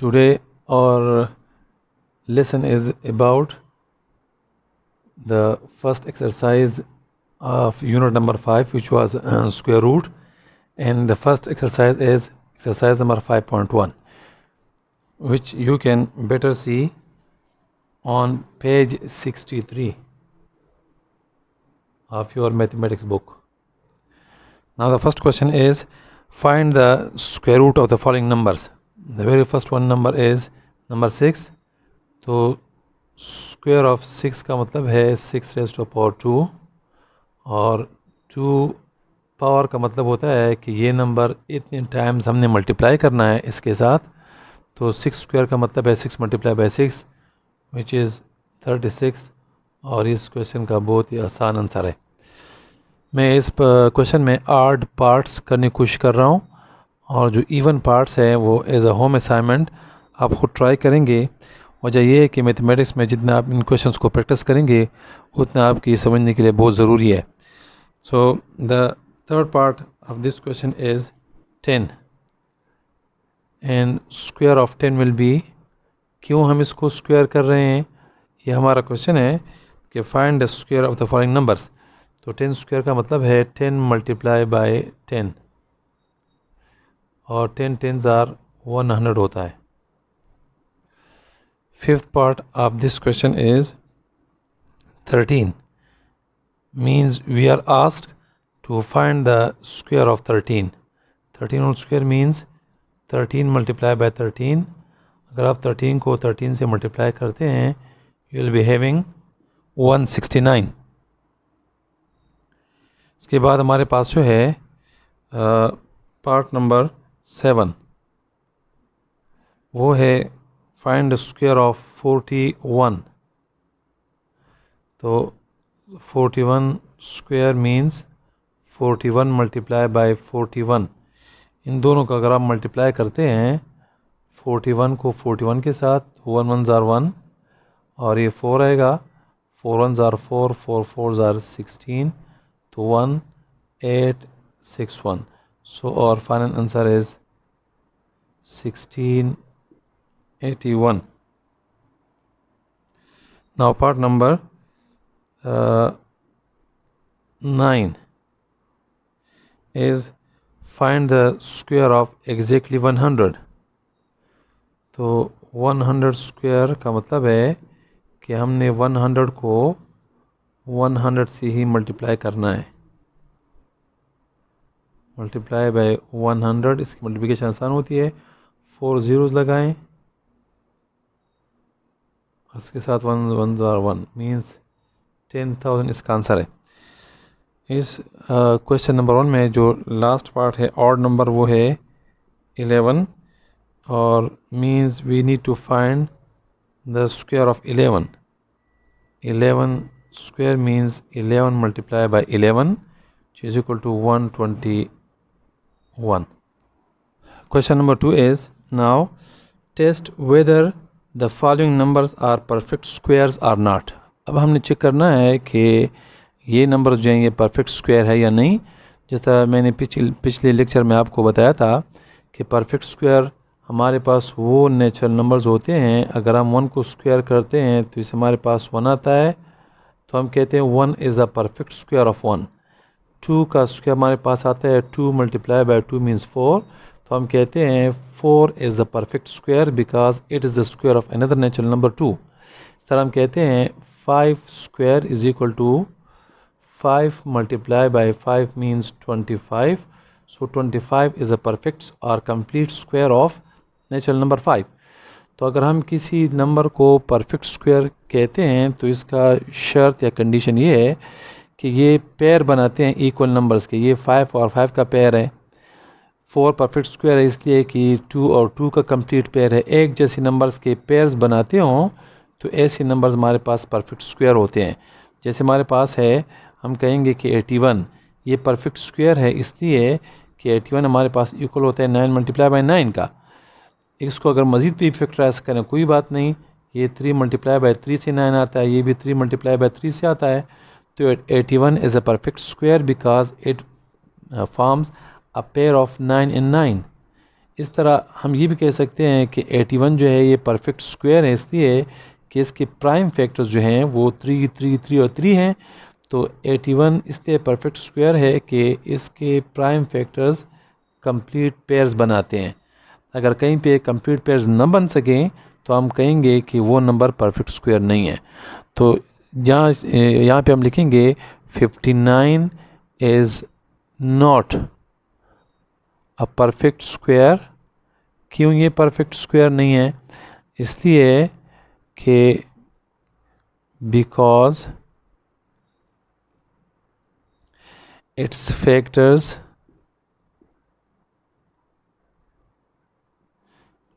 Today our lesson is about the first exercise of unit number 5, which was square root, and the first exercise is exercise number 5.1, which you can better see on page 63 of your mathematics book. Now the first question is, find the square root of the following numbers. The very first one number is number 6. तो square of 6 का मतलब है 6 raise to power 2, और 2 power का मतलब होता है कि ये नंबर इतने टाइम्स हमने मल्टीप्लाई करना है इसके साथ. तो 6 स्क्वायर का मतलब है 6 मल्टीप्लाई बाई 6 विच इज़ 36. और इस क्वेश्चन का बहुत ही आसान आंसर है. मैं इस क्वेश्चन में आड पार्ट्स करने की कोशिश कर रहा हूँ, और जो इवन पार्ट्स है वो एज अ होम असाइनमेंट आप खुद ट्राई करेंगे. वजह यह है कि मैथमेटिक्स में जितना आप इन क्वेश्चंस को प्रैक्टिस करेंगे उतना आपकी समझने के लिए बहुत ज़रूरी है. So the third part of this question is 10, and square of 10 will be. क्यों हम इसको स्क्वायर कर रहे हैं, ये हमारा क्वेश्चन है कि find the square of the following numbers. तो 10 स्क्वायर का मतलब है 10 मल्टीप्लाई बाई 10, और 10 टेंस आर 100 होता है. Fifth part of this question is 13. Means we are asked to find the square of 13. 13 whole square means 13 multiplied by 13. अगर आप 13 को 13 से मल्टीप्लाई करते हैं you will be having 169. इसके बाद हमारे पास जो है पार्ट नंबर 7, वो है फाइंड स्क्वायर ऑफ 41. तो 41 स्क्वायर मीन्स 41 मल्टीप्लाई बाई 41. इन दोनों का अगर आप मल्टीप्लाई करते हैं 41 को 41 के साथ, 1 1 ज़ार 1, और ये 4 आएगा, 4 1 ज़ार 4, 4 4 ज़ार 16, तो 1 8 6 1. सो और final answer is 1681. Now part number 9 is find the square of exactly 100. तो 100 स्क्वायर का मतलब है कि हमने 100 को 100 से ही मल्टीप्लाई करना है. मल्टीप्लाई बाय 100, इसकी मल्टीप्लिकेशन आसान होती है. 4 ज़ीरोज़ लगाएं, उसके साथ 1 1 ज़ार 1 मीन्स 10,000 इसका आंसर है. इस क्वेश्चन नंबर 1 में जो लास्ट पार्ट है ऑड नंबर वो है 11, और means we need to find the square of 11. 11 square means 11 multiply by 11 which is equal to 121. Question number 2 is, now test whether the following numbers are perfect squares or not. अब हमने check करना है कि ये number जो हैं ये perfect square है या नहीं. जिस तरह मैंने पिछले लेक्चर में आपको बताया था कि परफेक्ट स्क्वायर हमारे पास वो नेचुरल नंबर्स होते हैं, अगर हम 1 को स्क्वायर करते हैं तो इसे हमारे पास 1 आता है, तो हम कहते हैं 1 is a perfect square of 1. 2 का स्क्वायर हमारे पास आता है 2 मल्टीप्लाई बाई 2 मीन्स 4, तो हम कहते हैं 4 is the perfect square because it is the square of another natural number 2. इस तरह हम कहते हैं 5 square is equal to 5 multiply by 5 means 25. So 25 is a perfect और complete square of natural number 5. तो अगर हम किसी नंबर को परफेक्ट स्क्वायर कहते हैं तो इसका शर्त या कंडीशन ये है कि ये पेयर बनाते हैं इक्वल नंबर्स के. ये 5 और 5 का पेयर है. 4 परफेक्ट स्क्वायर है इसलिए कि 2 और 2 का कंप्लीट पेयर है. एक जैसे नंबर्स के पेयर्स बनाते हों तो ऐसे नंबर्स हमारे पास परफेक्ट स्क्वायर होते हैं. जैसे हमारे पास है, हम कहेंगे कि 81 ये परफेक्ट स्क्वायर है इसलिए कि 81 हमारे पास इक्वल होता है 9 मल्टीप्लाई बाई 9 का. इसको अगर मज़ीद भी फैक्टराइज करें कोई बात नहीं, ये 3 मल्टीप्लाई बाई 3 से 9 आता है, ये भी 3 मल्टीप्लाई बाई 3 से आता है. तो 81 is a perfect square because it forms a pair of 9 and 9. इस तरह हम ये भी कह सकते हैं कि 81 जो है ये परफेक्ट स्क्वायर है, इसलिए कि इसके प्राइम फैक्टर्स जो हैं वो 3, 3, 3 और 3 हैं। तो 81 इसलिए परफेक्ट स्क्वायर है कि इसके प्राइम फैक्टर्स कंप्लीट पेयर्स बनाते हैं। अगर कहीं पे कंप्लीट पेयर्स न बन सकें तो हम कहेंगे कि वो नंबर परफेक्ट स्क्वायर नहीं है। तो यहाँ पे हम लिखेंगे 59 is not a perfect square. क्यों ये परफेक्ट स्क्वायर नहीं है? इसलिए कि because it's factors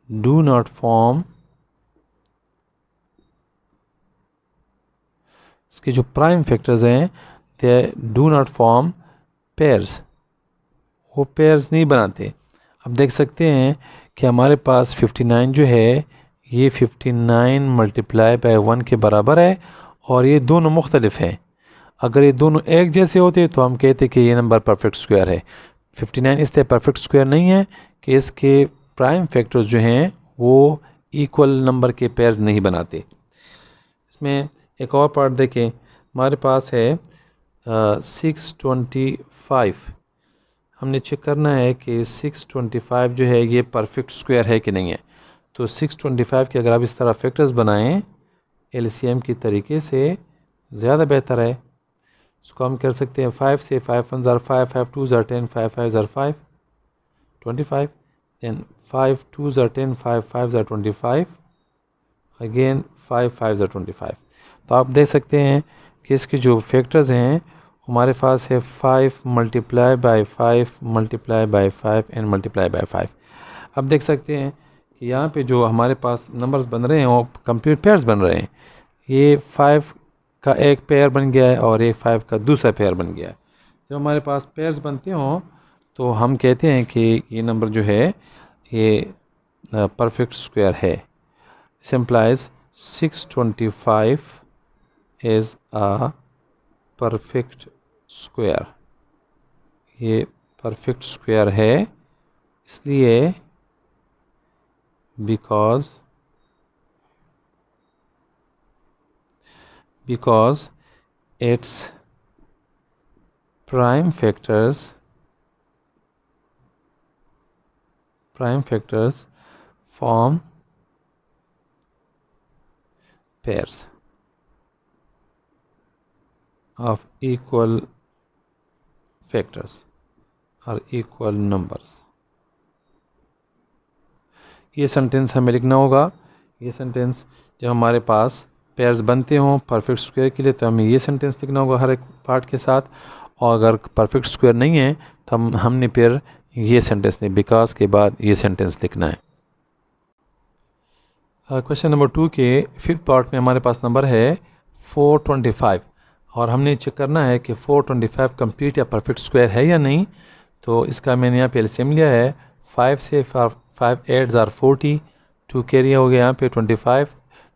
do not form, इसके जो प्राइम फैक्टर्स हैं they do not form pairs, वो पेयर्स नहीं बनाते। अब देख सकते हैं कि हमारे पास 59 जो है ये 59 मल्टीप्लाई बाय 1 के बराबर है और ये दोनों मुख्तलिफ हैं। अगर ये दोनों एक जैसे होते तो हम कहते कि ये नंबर परफेक्ट स्क्वायर है। 59 इसलिए परफेक्ट स्क्वायर नहीं है कि इसके प्राइम फैक्टर्स जो हैं वो इक्वल नंबर के पेयर्स नहीं बनाते। इसमें एक और पार्ट देखें, हमारे पास है 625। हमने चेक करना है कि 625 जो है ये परफेक्ट स्क्वायर है कि नहीं है। तो 625 के अगर आप इस तरह फैक्टर्स बनाएं एलसीएम की तरीके से ज़्यादा बेहतर है। इसको हम कर सकते हैं 5 से 5 1 ज़ार 5, 5 2 ज़ार 10, 5 5 ज़ार 5 25, then 5 2 ज़ार 10, 5 5 ज़ार 25, अगेन 5 5 ज़ार 25। तो आप देख सकते हैं कि इसके जो फैक्टर्स हैं हमारे पास है 5 multiply by 5 multiply by 5 and multiply by 5। अब देख सकते हैं कि यहाँ पे जो हमारे पास नंबर्स बन रहे हैं वो कंप्लीट पेयर्स बन रहे हैं। ये 5 का एक पेयर बन गया है और एक 5 का दूसरा पेयर बन गया है। जब हमारे पास पेयर्स बनते हों तो हम कहते हैं कि ये नंबर जो है ये परफेक्ट स्क्वायर है। This implies 625 is a perfect square. ये परफेक्ट स्क्वायर है इसलिए because its prime factors form pairs of equal factors or equal numbers। ये सेंटेंस हमें लिखना होगा। ये सेंटेंस जब हमारे पास पेयर्स बनते हों परफेक्ट स्क्वायर के लिए तो हमें ये सेंटेंस लिखना होगा हर एक पार्ट के साथ। और अगर परफेक्ट स्क्वायर नहीं है तो हमने फिर ये सेंटेंस नहीं, बिकॉज के बाद ये सेंटेंस लिखना है। क्वेश्चन नंबर 2 के 5th पार्ट में हमारे पास नंबर है 425 और हमने चेक करना है कि 425 कंप्लीट या परफेक्ट स्क्वायर है या नहीं। तो इसका मैंने यहाँ पे एलसीएम लिया है 5 से 5 8 ज़ार 40, 2 कैरी हो गया यहाँ पे 25,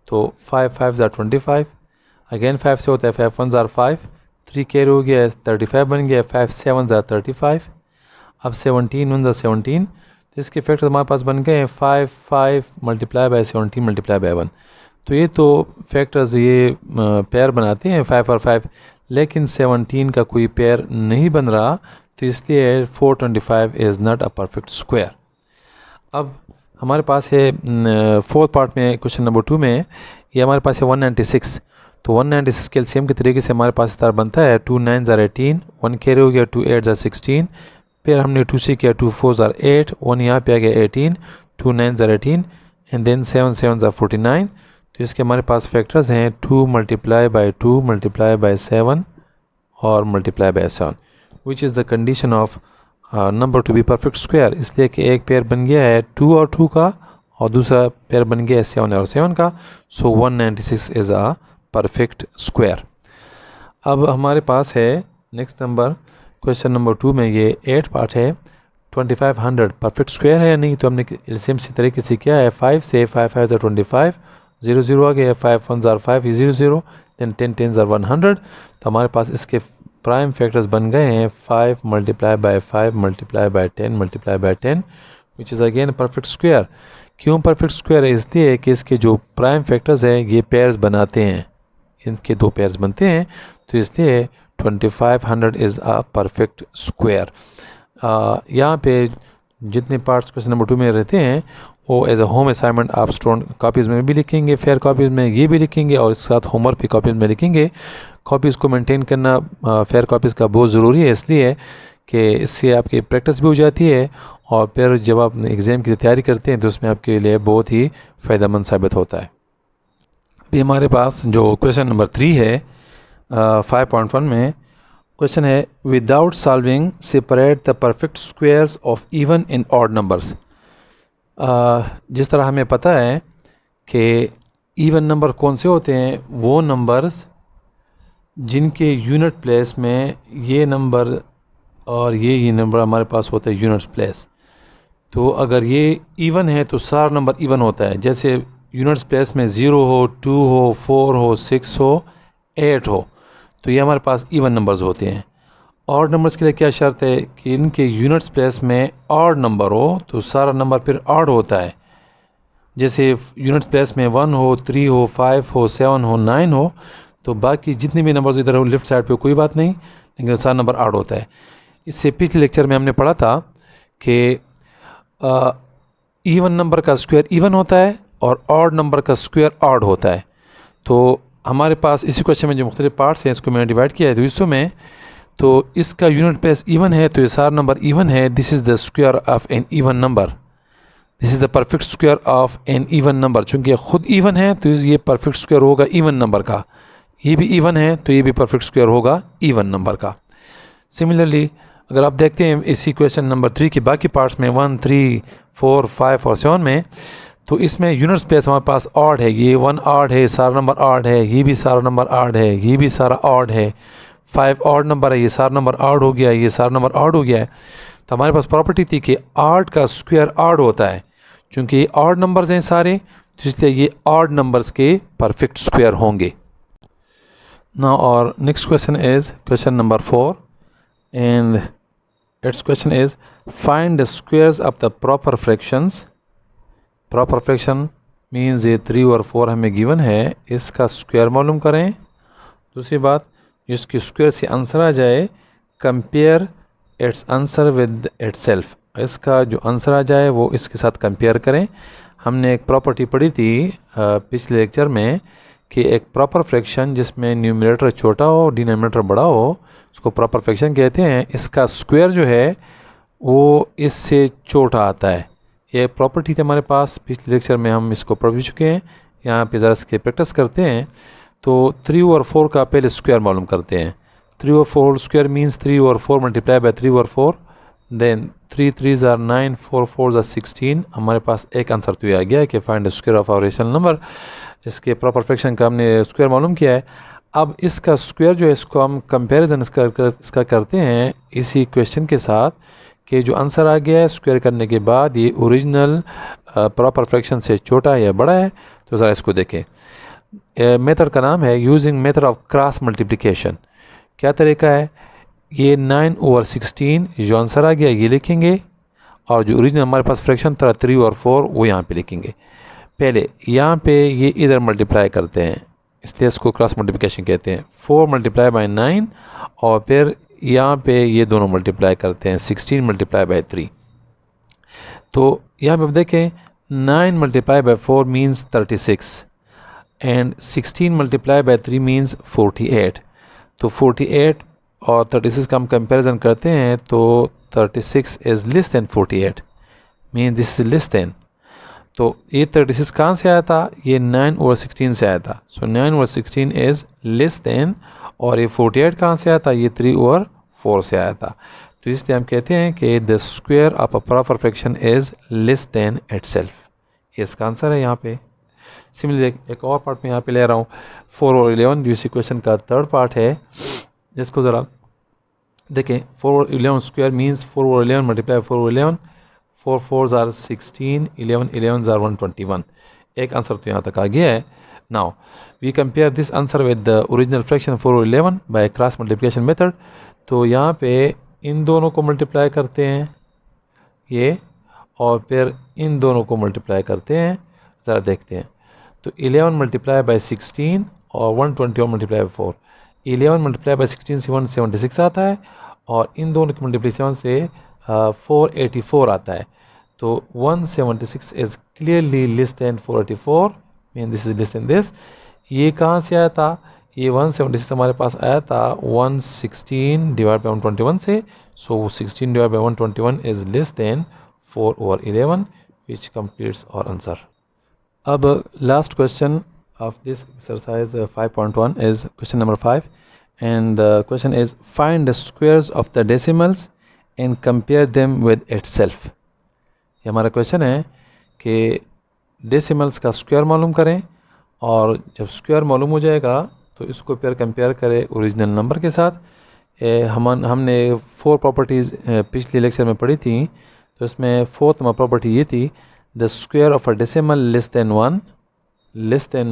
तो 5 5 ज़ार 25, अगेन 5 से होता है 5 1 ज़ार 5, 3 कैरी हो गया 35 बन गया 5 7 ज़ार 35, अब 17 1 ज़ार 17। तो इसके फैक्टर हमारे पास बन गए 5 5 मल्टीप्लाई बाय 17 मल्टीप्लाई बाय 1। तो ये तो फैक्टर्स ये पेयर बनाते हैं 5 और 5, लेकिन 17 का कोई पेयर नहीं बन रहा, तो इसलिए 425 is not a perfect square. अब हमारे पास है 4th पार्ट में क्वेश्चन नंबर 2 में ये हमारे पास है 196। तो 196 के एलसीएम के तरीके से हमारे पास इस तरह बनता है 2 9 ज़ार 18, 1 कैरी हो गया 2 8 ज़ार 16, फिर हमने 2 से किया 2 4 ज़ार 8, 1 यहाँ पे आ गया 18, 2 9 ज़ार 18 एंड देन 7 7 ज़ार 49। तो इसके हमारे पास फैक्टर्स हैं 2 मल्टीप्लाई बाय 2 मल्टीप्लाई बाय 7 और multiply by 7, which is the condition of number to be perfect square. इसलिए कि एक पेयर बन गया है 2 और 2 का और दूसरा पेयर बन गया है 7 और 7 का। सो 196 इज़ अ परफेक्ट स्क्वायर। अब हमारे पास है नेक्स्ट नंबर क्वेश्चन नंबर 2 में ये 8 पार्ट है 2500 परफेक्ट स्क्वायर है या नहीं। तो हमने एलसीएम इसी तरीके से किया है 5 से 5 5 ज़ार 25, 0 0 आ गया 5 1 ज़ार 5 0 0, देन 10 10 ज़ार 100। तो हमारे पास इसके प्राइम फैक्टर्स बन गए हैं 5 multiply by 5 multiply by 10 multiply by 10, which is again perfect square. क्यों परफेक्ट स्क्वायर है? इसलिए कि इसके जो प्राइम फैक्टर्स हैं ये पेयर्स बनाते हैं, इनके दो पेयर्स बनते हैं, तो इसलिए 2500 इज़ अ परफेक्ट स्क्वायर। यहाँ पे जितने पार्ट्स क्वेश्चन नंबर 2 में रहते हैं वो एज अ होम असाइनमेंट आप स्टूडेंट कॉपीज़ में भी लिखेंगे, फेयर कॉपीज़ में ये भी लिखेंगे, और इसके साथ होमवर्क भी कॉपीज़ में लिखेंगे। कॉपीज़ को मेंटेन करना फेयर कॉपीज़ का बहुत ज़रूरी है, इसलिए कि इससे आपकी प्रैक्टिस भी हो जाती है, और फिर जब आप एग्ज़ाम की तैयारी करते हैं तो उसमें आपके लिए बहुत ही फ़ायदेमंद साबित होता है। अभी हमारे पास जो क्वेश्चन नंबर 3 है 5.1 में क्वेश्चन है, without solving separate the perfect squares of even and odd numbers. जिस तरह हमें पता है कि इवन नंबर कौन से होते हैं, वो नंबर्स जिनके यूनिट प्लेस में ये नंबर और ये नंबर हमारे पास होता है यूनिट प्लेस। तो अगर ये इवन है तो सारा नंबर इवन होता है, जैसे यूनिट्स प्लेस में 0 हो, 2 हो, 4 हो, 6 हो, 8 हो, तो ये हमारे पास इवन नंबर्स होते हैं। ऑड नंबर्स के लिए क्या शर्त है कि इनके यूनिट्स प्लेस में ऑड नंबर हो, तो सारा नंबर फिर ऑड होता है। जैसे यूनिट्स प्लेस में 1 हो, 3 हो, 5 हो, 7 हो, 9 हो, तो बाकी जितने भी नंबर्स इधर हो लेफ्ट साइड पे कोई बात नहीं, लेकिन सारा नंबर ऑड होता है। इससे पिछले लेक्चर में हमने पढ़ा था कि इवन नंबर का स्क्वायर इवन होता है और ऑड नंबर का स्क्वायर ऑड होता है। तो हमारे पास इसी क्वेश्चन में जो मुख्तलिफ पार्ट्स हैं इसको मैंने डिवाइड किया है 2 हिस्सों में। तो इसका यूनिट प्लेस इवन है तो ये सारा नंबर इवन है। This is the square of an even number, this is the perfect square of an even number. चूँकि ख़ुद इवन है तो ये परफेक्ट स्क्वायर होगा इवन नंबर का, ये भी इवन है तो ये भी परफेक्ट स्क्वायर होगा इवन नंबर का। सिमिलरली अगर आप देखते हैं इसी क्वेश्चन नंबर 3 के बाकी पार्ट्स में 1, 3, 4, 5 और 7 में, तो इसमें यूनिट्स प्लेस हमारे पास ऑड है, ये 1 ऑड है, सारा नंबर ऑड है, ये भी सारा नंबर ऑड है, ये भी सारा ऑड है, 5 ऑड नंबर है, ये सारा नंबर ऑड हो गया है, ये सारा नंबर ऑड हो गया है। तो हमारे पास प्रॉपर्टी थी कि ऑड का स्क्वायर ऑड होता है, चूँकि ये ऑड नंबर्स हैं सारे, तो इसलिए ये ऑड नंबर्स के परफेक्ट स्क्वायर होंगे। नाउ और next question is question number 4 and its question is find the squares of the proper fractions। proper fraction means ये 3 और 4 हमें गिवन है, इसका स्क्वायर मालूम करें। दूसरी बात, जिसकी स्क्वायर से आंसर आ जाए compare it's answer with itself, इसका जो आंसर आ जाए वो इसके साथ कंपेयर करें। हमने एक प्रॉपर्टी पढ़ी थी पिछले लेक्चर में कि एक प्रॉपर फ्रैक्शन जिसमें न्यूमरेटर छोटा हो डिनोमिनेटर बड़ा हो उसको प्रॉपर फ्रैक्शन कहते हैं। इसका स्क्वायर जो है वो इससे छोटा आता है। ये प्रॉपर्टी थी हमारे पास, पिछले लेक्चर में हम इसको पढ़ भी चुके हैं। यहाँ पे ज़रा इसकी प्रैक्टिस करते हैं। तो 3 और 4 का पहले स्क्वायर मालूम करते हैं। 3 और 4 स्क्वायर मीन्स 3 और 4 मल्टीप्लाई बाय 3 और 4, then 3 3s are 9, 4 4s are 16। हमारे पास एक आंसर तो ये आ गया है कि find the square of our rational number. इसके प्रॉपर फ्रैक्शन का हमने स्क्वायर मालूम किया है। अब इसका स्क्वायर जो है इसको हम कंपैरिजन इसका करते हैं इसी क्वेश्चन के साथ कि जो आंसर आ गया है स्क्वायर करने के बाद ये ओरिजिनल प्रॉपर फ्रैक्शन से छोटा है या बड़ा है। तो ज़रा इसको देखें। मेथड का नाम है using method of cross multiplication. क्या तरीका है? ये 9/16 जो आंसर आ गया ये लिखेंगे, और जो ओरिजिनल हमारे पास फ्रैक्शन था 3 और 4 वो यहाँ पे लिखेंगे। पहले यहाँ पे ये इधर मल्टीप्लाई करते हैं, इसलिए इसको क्रॉस मल्टीप्लिकेशन कहते हैं। 4 मल्टीप्लाई बाय 9, और फिर यहाँ पे ये दोनों मल्टीप्लाई करते हैं 16 मल्टीप्लाई बाय 3। तो यहाँ पे देखें 9 multiply by 4 means 36 and 16 multiply by 3 means 48। तो 48 और 36 का हम कंपैरिजन करते हैं तो 36 is less than 48 means this is less than. तो ये 36 कहाँ से आया था? ये 9/16 से आया था। सो 9/16 इज़ लेस दैन, और ये 48 कहाँ से आया था? ये 3/4 से आया था। तो इसलिए हम कहते हैं कि the square of a proper fraction is less than itself. ये इसका आंसर है यहाँ पे। सिमिलरली एक और पार्ट में यहाँ पे ले रहा हूँ 4 और 11 जो इसी क्वेश्चन का थर्ड पार्ट है, जिसको ज़रा देखें। 4 और 11 स्क्वायर मीन्स 4 और 11 मल्टीप्लाई 4 और 11, 4 4s are 16, 11 11s are 121। एक आंसर तो यहाँ तक आ गया है। Now we compare this answer with the original fraction 4 और 11 बाय क्रॉस मल्टीप्लिकेशन मेथड। तो यहाँ पे इन दोनों को मल्टीप्लाई करते हैं ये, और फिर इन दोनों को मल्टीप्लाई करते हैं, ज़रा देखते हैं। तो 11 मल्टीप्लाई बाई 16 और 121 मल्टीप्लाई बाई 4, 11 मल्टीप्लाई बाई 16 से 176 आता है और इन दोनों की मल्टीप्लिकेशन से 484 आता है। तो 176 is clearly less than 484, mean this is less than this. ये कहाँ से आया था? ये 176 हमारे पास आया था 116 डिवाइड बाई 121 से। सो 16 divide by 121 is less than 4/11, which completes our answer. अब last question of this exercise 5.1 is question number 5, and the question is find the squares of the decimals and compare them with itself. ये हमारा question है कि decimals का square मालूम करें और जब स्क्वायर मालूम हो जाएगा तो इसको फिर कंपेयर करें ओरिजिनल नंबर के साथ। हमने 4 प्रॉपर्टीज़ पिछले लेक्चर में पढ़ी थी, तो इसमें 4th नंबर प्रॉपर्टी ये थी, the square of a decimal less than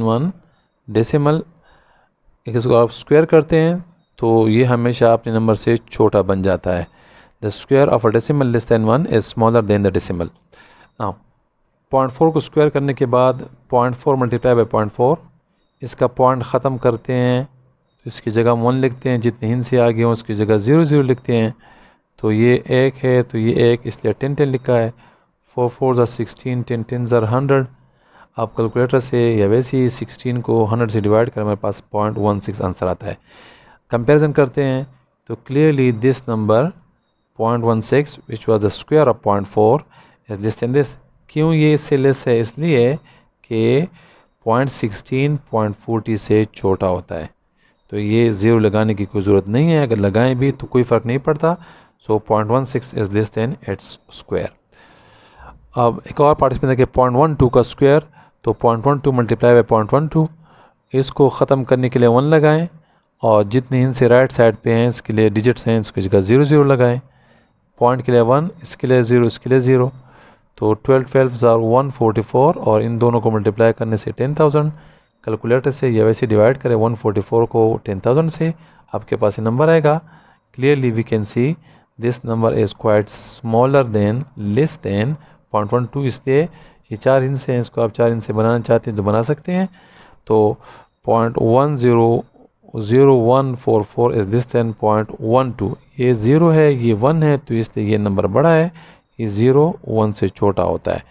1 decimal. इसको आप स्क्वायर करते हैं तो ये हमेशा अपने नंबर से छोटा बन जाता है। The square of a decimal less than 1 is smaller than the decimal. Now 0.4 को स्क्वायर करने के बाद 0.4 मल्टीप्लाई बाई 0.4, इसका पॉइंट ख़त्म करते हैं तो इसकी जगह 1 लिखते हैं, जितने हिंद से आगे हों उसकी जगह 0 0 लिखते हैं। तो ये 1 है तो ये 1, इसलिए 10 10 लिखा है। 4 4 ज़ा 16, 10 10 ज़ा 100। आप कैलकुलेटर से या वैसे ही 16 को 100 से डिवाइड करें, हमारे पास 0.16 आंसर आता है। कंपैरिजन करते हैं तो clearly this number 0.16 which was the square of 0.4 is less than this. क्यों ये इससे लेस है? इसलिए कि 0.16 0.40 से छोटा होता है। तो ये 0 लगाने की कोई ज़रूरत नहीं है, अगर लगाएं भी तो कोई फ़र्क नहीं पड़ता। सो 0.16 is less than its square. अब एक और पार्टिसिपेंट है कि 0.12 का स्क्वायर, तो 0.12 मल्टीप्लाई बाई 0.12, इसको ख़त्म करने के लिए 1 लगाएं और जितने इनसे राइट साइड पे हैं इसके लिए डिजिट्स हैं इसकी जगह 0 0 लगाएं। पॉइंट के लिए 1, इसके लिए 0, इसके लिए 0। तो 12 12 आर 144 और इन दोनों को मल्टीप्लाई करने से 10,000। कैलकुलेटर से या वैसे डिवाइड करें 144 को 10,000 से, आपके पास ये नंबर आएगा। Clearly we can see this number is quite smaller than less than 0.12। इसलिए ये 4 हिंस हैं, इसको आप 4 हिंस से बनाना चाहते हैं तो बना सकते हैं। तो 0.1000144 इज़ लेस देन 0.12। ये 0 है, ये 1 है, तो इसलिए ये नंबर बड़ा है। ये 0 1 से छोटा होता है।